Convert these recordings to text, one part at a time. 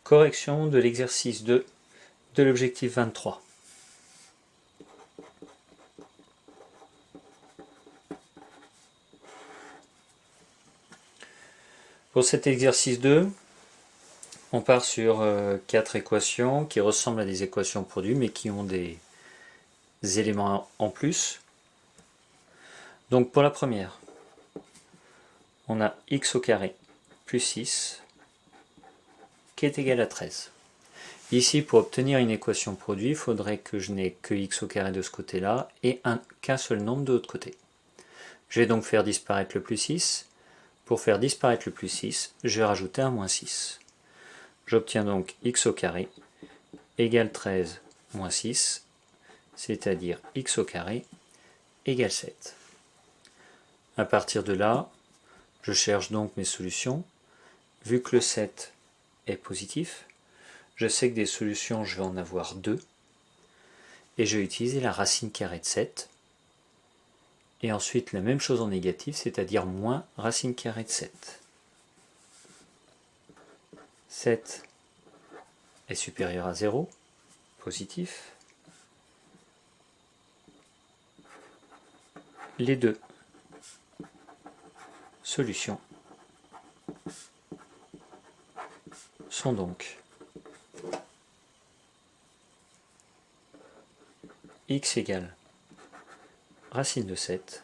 Correction de l'exercice 2 de l'objectif 23. Pour cet exercice 2, on part sur 4 équations qui ressemblent à des équations produits mais qui ont des éléments en plus. Donc pour la première, on a x au carré plus 6 qui est égal à 13. Ici, pour obtenir une équation produit, il faudrait que je n'ai que x au carré de ce côté-là et qu'un seul nombre de l'autre côté. Je vais donc faire disparaître le plus 6. Pour faire disparaître le plus 6, je vais rajouter un moins 6. J'obtiens donc x au carré égale 13 moins 6, c'est-à-dire x au carré égale 7. À partir de là, je cherche donc mes solutions. Vu que le 7 est positif, je sais que des solutions, je vais en avoir 2. Et je vais utiliser la racine carrée de 7. Et ensuite la même chose en négatif, c'est-à-dire moins racine carrée de 7. 7 est supérieur à 0, positif. Les deux solutions sont donc x égale racine de 7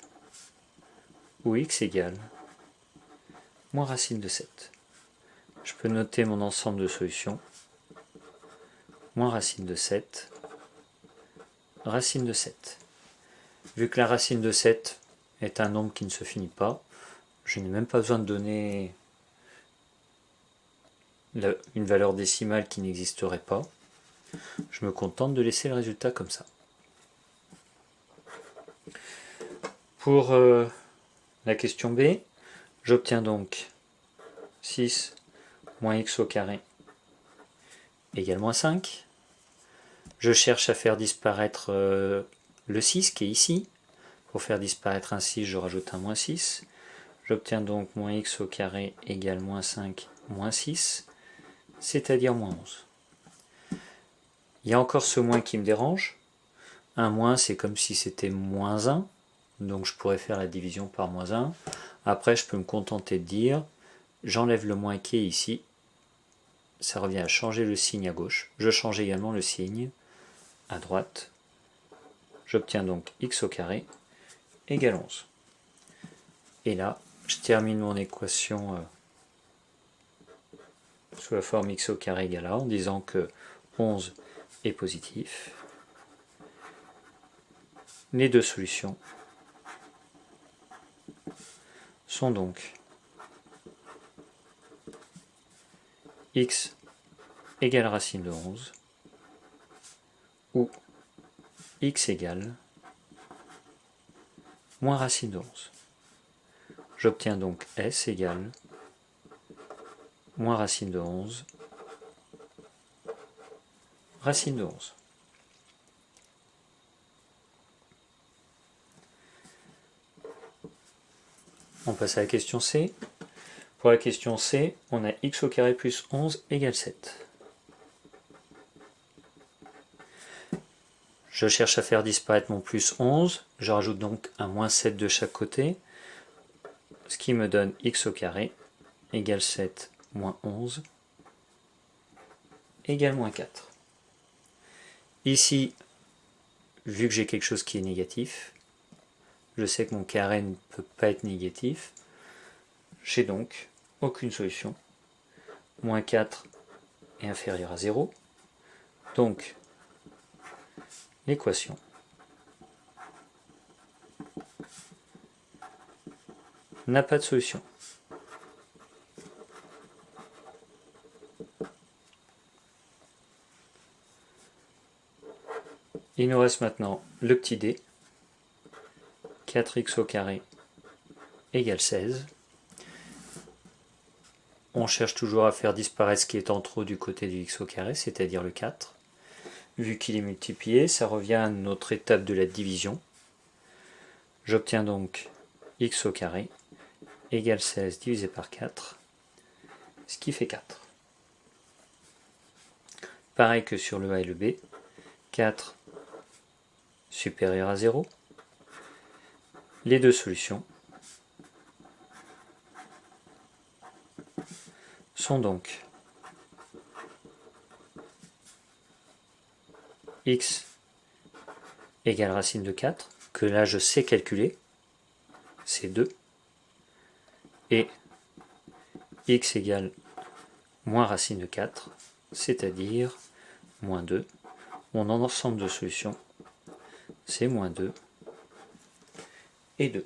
ou x égale moins racine de 7. Je peux noter mon ensemble de solutions. Moins racine de 7, racine de 7. Vu que la racine de 7 est un nombre qui ne se finit pas, je n'ai même pas besoin de donner une valeur décimale qui n'existerait pas. Je me contente de laisser le résultat comme ça. Pour la question B, j'obtiens donc 6 moins x au carré égale moins 5. Je cherche à faire disparaître le 6 qui est ici. Pour faire disparaître un 6, je rajoute un moins 6. J'obtiens donc moins x au carré égale moins 5 moins 6, c'est-à-dire moins 11. Il y a encore ce moins qui me dérange. Un moins, c'est comme si c'était moins 1. Donc je pourrais faire la division par moins 1. Après, je peux me contenter de dire, j'enlève le moins qui est ici. Ça revient à changer le signe à gauche. Je change également le signe à droite. J'obtiens donc x au carré égale 11. Et là, je termine mon équation sous la forme x au carré égale a en disant que 11 est positif. Les deux solutions sont donc x égale racine de 11 ou x égale moins racine de 11. J'obtiens donc s égale moins racine de 11 racine de 11. On passe à la question C. Pour la question C, on a x au carré plus 11 égale 7. Je cherche à faire disparaître mon plus 11. Je rajoute donc un moins 7 de chaque côté, ce qui me donne x au carré égale 7 moins 11 égale moins 4. Ici, vu que j'ai quelque chose qui est négatif, je sais que mon carré ne peut pas être négatif. J'ai donc aucune solution. Moins 4 est inférieur à 0. Donc, l'équation n'a pas de solution. Il nous reste maintenant le petit d. 4x au carré égale 16. On cherche toujours à faire disparaître ce qui est en trop du côté du x au carré, c'est-à-dire le 4. Vu qu'il est multiplié, ça revient à notre étape de la division. J'obtiens donc x au carré égale 16 divisé par 4, ce qui fait 4. Pareil que sur le A et le B, 4 supérieur à 0. Les deux solutions sont donc x égale racine de 4, que là je sais calculer, c'est 2, et x égale moins racine de 4, c'est-à-dire moins 2. Mon ensemble de solutions, c'est moins 2 et 2.